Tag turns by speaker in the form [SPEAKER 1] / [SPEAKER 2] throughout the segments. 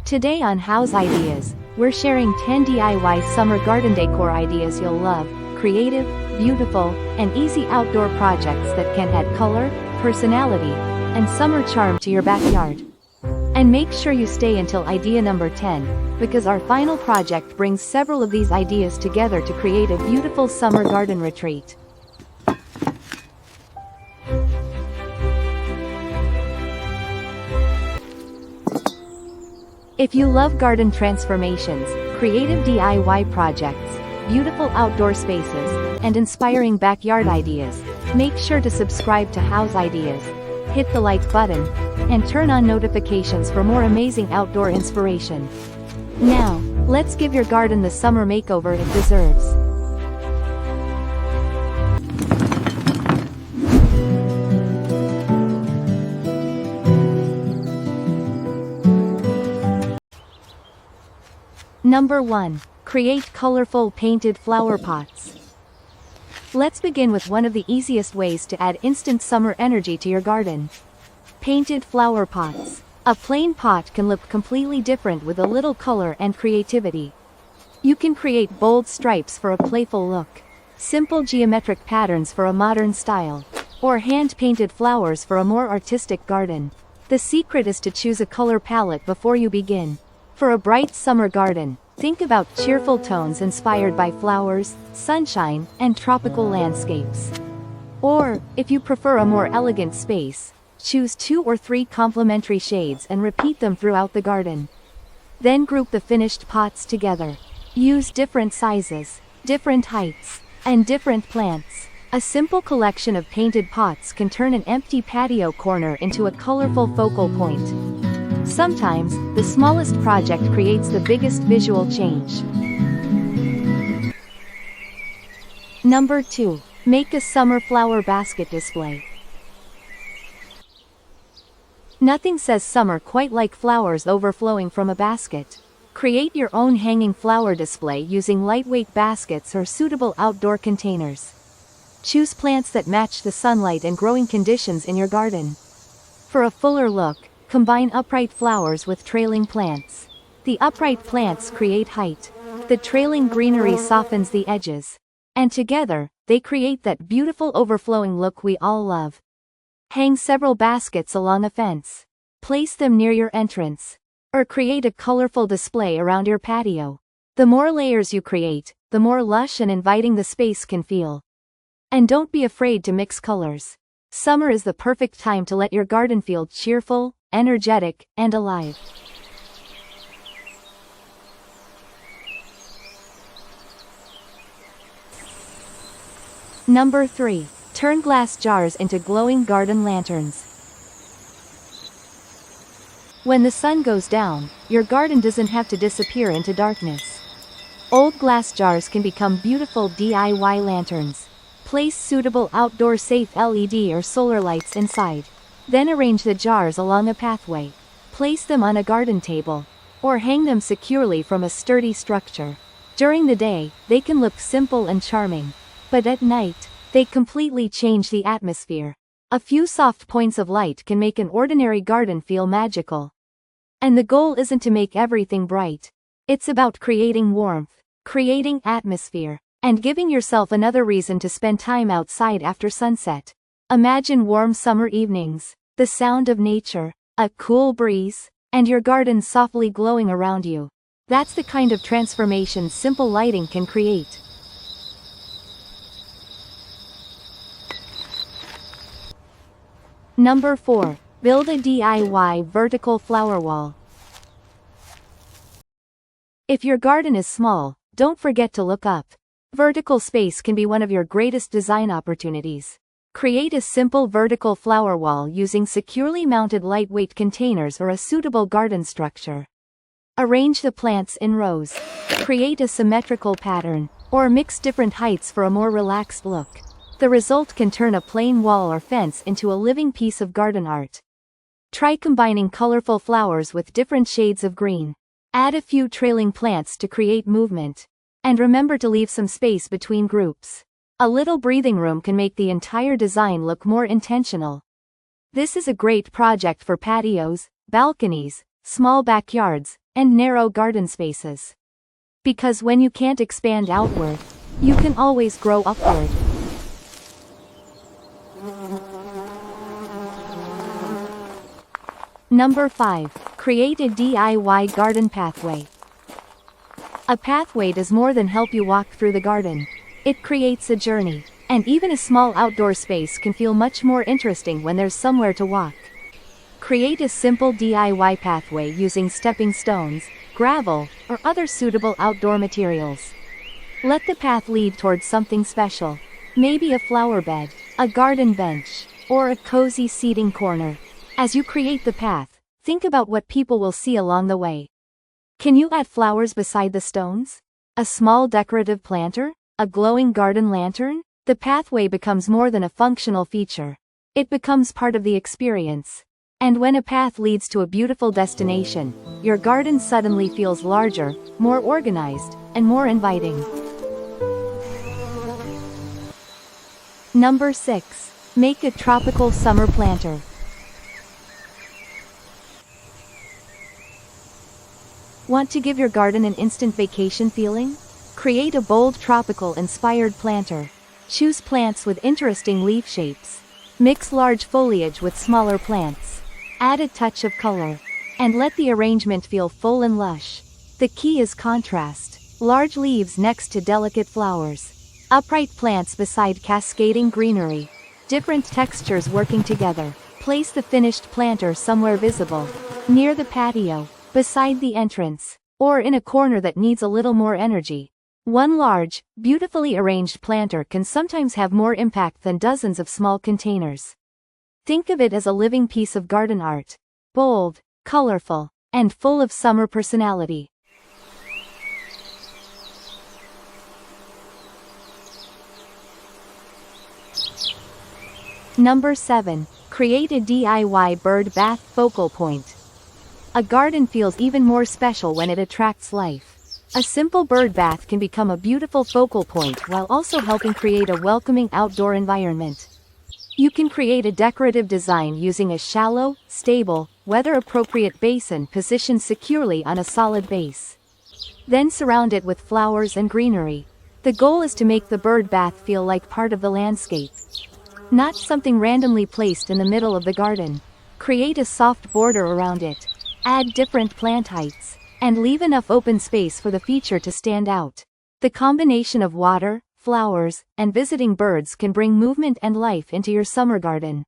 [SPEAKER 1] Today on Houzz Ideas, we're sharing 10 DIY summer garden decor ideas you'll love, creative, beautiful, and easy outdoor projects that can add color, personality, and summer charm to your backyard. And make sure you stay until idea number 10, because our final project brings several of these ideas together to create a beautiful summer garden retreat. If you love garden transformations, creative DIY projects, beautiful outdoor spaces, and inspiring backyard ideas, make sure to subscribe to Houzz Ideas, hit the like button, and turn on notifications for more amazing outdoor inspiration. Now, let's give your garden the summer makeover it deserves. Number 1. Create colorful painted flower pots. Let's begin with one of the easiest ways to add instant summer energy to your garden. Painted flower pots. A plain pot can look completely different with a little color and creativity. You can create bold stripes for a playful look, simple geometric patterns for a modern style, or hand-painted flowers for a more artistic garden. The secret is to choose a color palette before you begin. For a bright summer garden, think about cheerful tones inspired by flowers, sunshine, and tropical landscapes. Or, if you prefer a more elegant space, choose 2 or 3 complementary shades and repeat them throughout the garden. Then group the finished pots together. Use different sizes, different heights, and different plants. A simple collection of painted pots can turn an empty patio corner into a colorful focal point. Sometimes, the smallest project creates the biggest visual change. Number 2. Make a summer flower basket display. Nothing says summer quite like flowers overflowing from a basket. Create your own hanging flower display using lightweight baskets or suitable outdoor containers. Choose plants that match the sunlight and growing conditions in your garden. For a fuller look, combine upright flowers with trailing plants. The upright plants create height. The trailing greenery softens the edges. And together, they create that beautiful overflowing look we all love. Hang several baskets along a fence. Place them near your entrance. Or create a colorful display around your patio. The more layers you create, the more lush and inviting the space can feel. And don't be afraid to mix colors. Summer is the perfect time to let your garden feel cheerful, energetic, and alive. Number 3. Turn glass jars into glowing garden lanterns. When the sun goes down, your garden doesn't have to disappear into darkness. Old glass jars can become beautiful DIY lanterns. Place suitable outdoor safe LED or solar lights inside. Then arrange the jars along a pathway. Place them on a garden table, or hang them securely from a sturdy structure. During the day, they can look simple and charming. But at night, they completely change the atmosphere. A few soft points of light can make an ordinary garden feel magical. And the goal isn't to make everything bright. It's about creating warmth, creating atmosphere, and giving yourself another reason to spend time outside after sunset. Imagine warm summer evenings, the sound of nature, a cool breeze, and your garden softly glowing around you. That's the kind of transformation simple lighting can create. Number 4. Build a DIY vertical flower wall. If your garden is small, don't forget to look up. Vertical space can be one of your greatest design opportunities. Create a simple vertical flower wall using securely mounted lightweight containers or a suitable garden structure. Arrange the plants in rows. Create a symmetrical pattern, or mix different heights for a more relaxed look. The result can turn a plain wall or fence into a living piece of garden art. Try combining colorful flowers with different shades of green. Add a few trailing plants to create movement. And remember to leave some space between groups. A little breathing room can make the entire design look more intentional. This is a great project for patios, balconies, small backyards, and narrow garden spaces. Because when you can't expand outward, you can always grow upward. Number 5. Create a DIY garden pathway. A pathway does more than help you walk through the garden. It creates a journey, and even a small outdoor space can feel much more interesting when there's somewhere to walk. Create a simple DIY pathway using stepping stones, gravel, or other suitable outdoor materials. Let the path lead towards something special, maybe a flower bed, a garden bench, or a cozy seating corner. As you create the path, think about what people will see along the way. Can you add flowers beside the stones? A small decorative planter? A glowing garden lantern? The pathway becomes more than a functional feature. It becomes part of the experience. And when a path leads to a beautiful destination, your garden suddenly feels larger, more organized, and more inviting. Number 6. Make a tropical summer planter. Want to give your garden an instant vacation feeling? Create a bold tropical-inspired planter. Choose plants with interesting leaf shapes. Mix large foliage with smaller plants. Add a touch of color. And let the arrangement feel full and lush. The key is contrast. Large leaves next to delicate flowers. Upright plants beside cascading greenery. Different textures working together. Place the finished planter somewhere visible. Near the patio, beside the entrance, or in a corner that needs a little more energy. One large, beautifully arranged planter can sometimes have more impact than dozens of small containers. Think of it as a living piece of garden art. Bold, colorful, and full of summer personality. Number 7. Create a DIY bird bath focal point. A garden feels even more special when it attracts life. A simple bird bath can become a beautiful focal point while also helping create a welcoming outdoor environment. You can create a decorative design using a shallow, stable, weather-appropriate basin positioned securely on a solid base. Then surround it with flowers and greenery. The goal is to make the bird bath feel like part of the landscape. Not something randomly placed in the middle of the garden. Create a soft border around it. Add different plant heights, and leave enough open space for the feature to stand out. The combination of water, flowers, and visiting birds can bring movement and life into your summer garden.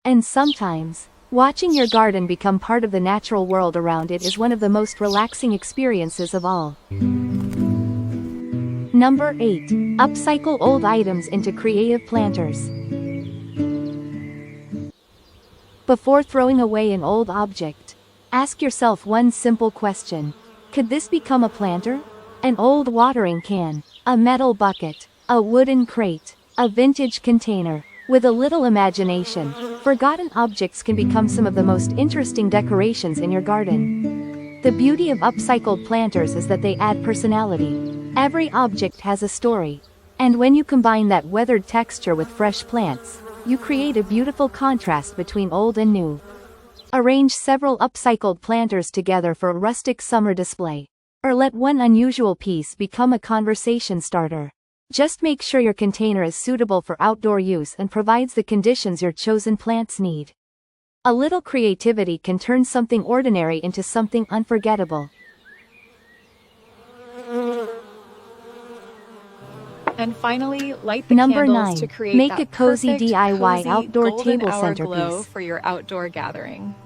[SPEAKER 1] And sometimes, watching your garden become part of the natural world around it is one of the most relaxing experiences of all. Number 8. Upcycle old items into creative planters. Before throwing away an old object, ask yourself one simple question. Could this become a planter? An old watering can, a metal bucket, a wooden crate, a vintage container. With a little imagination, forgotten objects can become some of the most interesting decorations in your garden. The beauty of upcycled planters is that they add personality. Every object has a story. And when you combine that weathered texture with fresh plants, you create a beautiful contrast between old and new. Arrange several upcycled planters together for a rustic summer display. Or let one unusual piece become a conversation starter. Just make sure your container is suitable for outdoor use and provides the conditions your chosen plants need. A little creativity can turn something ordinary into something unforgettable.
[SPEAKER 2] And finally, light the
[SPEAKER 1] Number
[SPEAKER 2] candles
[SPEAKER 1] 9.
[SPEAKER 2] to create
[SPEAKER 1] Make
[SPEAKER 2] that
[SPEAKER 1] a cozy
[SPEAKER 2] perfect,
[SPEAKER 1] DIY
[SPEAKER 2] cozy,
[SPEAKER 1] outdoor
[SPEAKER 2] golden
[SPEAKER 1] table
[SPEAKER 2] hour glow
[SPEAKER 1] centerpiece.
[SPEAKER 2] for your outdoor gathering.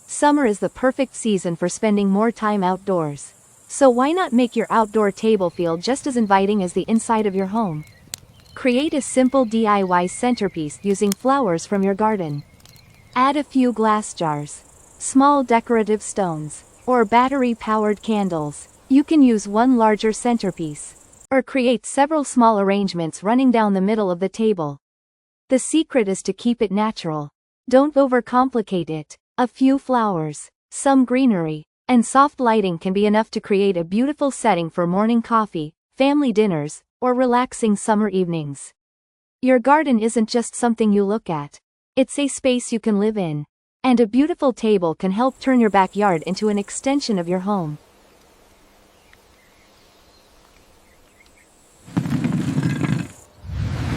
[SPEAKER 1] Summer is the perfect season for spending more time outdoors. So why not make your outdoor table feel just as inviting as the inside of your home? Create a simple DIY centerpiece using flowers from your garden. Add a few glass jars, small decorative stones, or battery-powered candles. You can use one larger centerpiece, or create several small arrangements running down the middle of the table. The secret is to keep it natural. Don't overcomplicate it. A few flowers, some greenery, and soft lighting can be enough to create a beautiful setting for morning coffee, family dinners, or relaxing summer evenings. Your garden isn't just something you look at. It's a space you can live in. And a beautiful table can help turn your backyard into an extension of your home.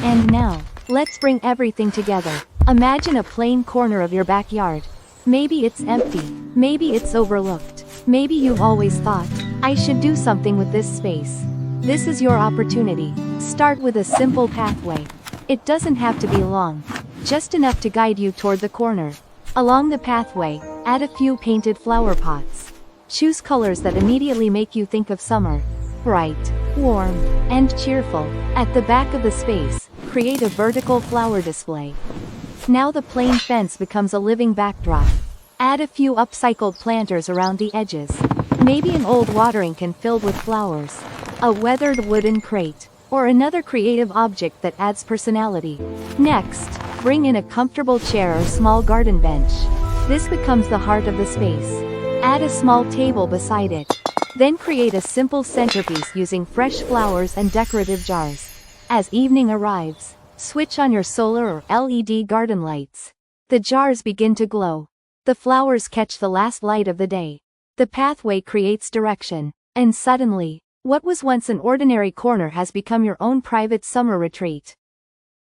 [SPEAKER 1] And now, let's bring everything together. Imagine a plain corner of your backyard. Maybe it's empty, maybe it's overlooked, maybe you've always thought, I should do something with this space. This is your opportunity. Start with a simple pathway. It doesn't have to be long, just enough to guide you toward the corner. Along the pathway, add a few painted flower pots. Choose colors that immediately make you think of summer. Bright, warm, and cheerful. At the back of the space, create a vertical flower display. Now the plain fence becomes a living backdrop. Add a few upcycled planters around the edges. Maybe an old watering can filled with flowers, a weathered wooden crate, or another creative object that adds personality. Next, bring in a comfortable chair or small garden bench. This becomes the heart of the space. Add a small table beside it. Then create a simple centerpiece using fresh flowers and decorative jars. As evening arrives, switch on your solar or LED garden lights. The jars begin to glow. The flowers catch the last light of the day. The pathway creates direction. And suddenly, what was once an ordinary corner has become your own private summer retreat.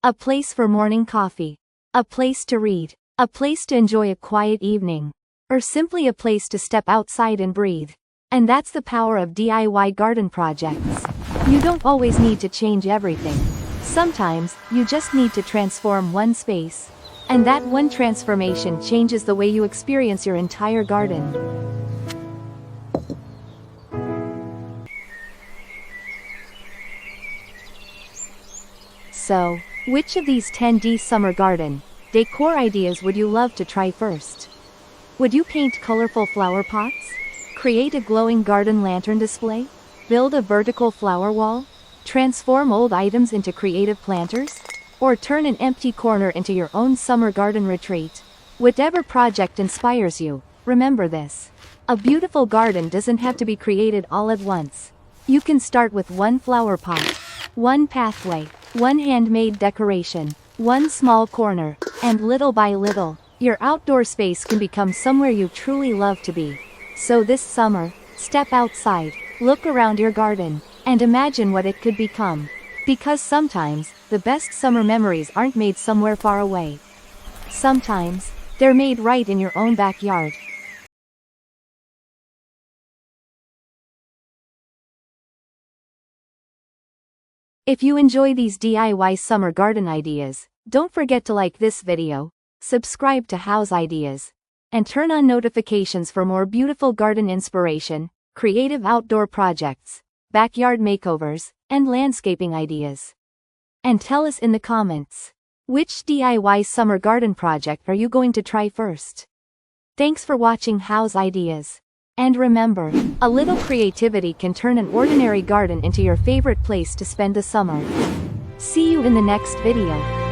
[SPEAKER 1] A place for morning coffee. A place to read. A place to enjoy a quiet evening. Or simply a place to step outside and breathe. And that's the power of DIY garden projects. You don't always need to change everything. Sometimes, you just need to transform one space. And that one transformation changes the way you experience your entire garden. So, which of these 10D summer garden decor ideas would you love to try first? Would you paint colorful flower pots? Create a glowing garden lantern display? Build a vertical flower wall? Transform old items into creative planters? Or turn an empty corner into your own summer garden retreat? Whatever project inspires you, remember this. A beautiful garden doesn't have to be created all at once. You can start with one flower pot, one pathway, one handmade decoration, one small corner, and little by little, your outdoor space can become somewhere you truly love to be. So this summer, step outside, look around your garden, and imagine what it could become. Because sometimes, the best summer memories aren't made somewhere far away. Sometimes, they're made right in your own backyard. If you enjoy these DIY summer garden ideas, don't forget to like this video, subscribe to Houzz Ideas, and turn on notifications for more beautiful garden inspiration, creative outdoor projects, backyard makeovers, and landscaping ideas. And tell us in the comments, which DIY summer garden project are you going to try first? Thanks for watching Houzz Ideas. And remember, a little creativity can turn an ordinary garden into your favorite place to spend the summer. See you in the next video.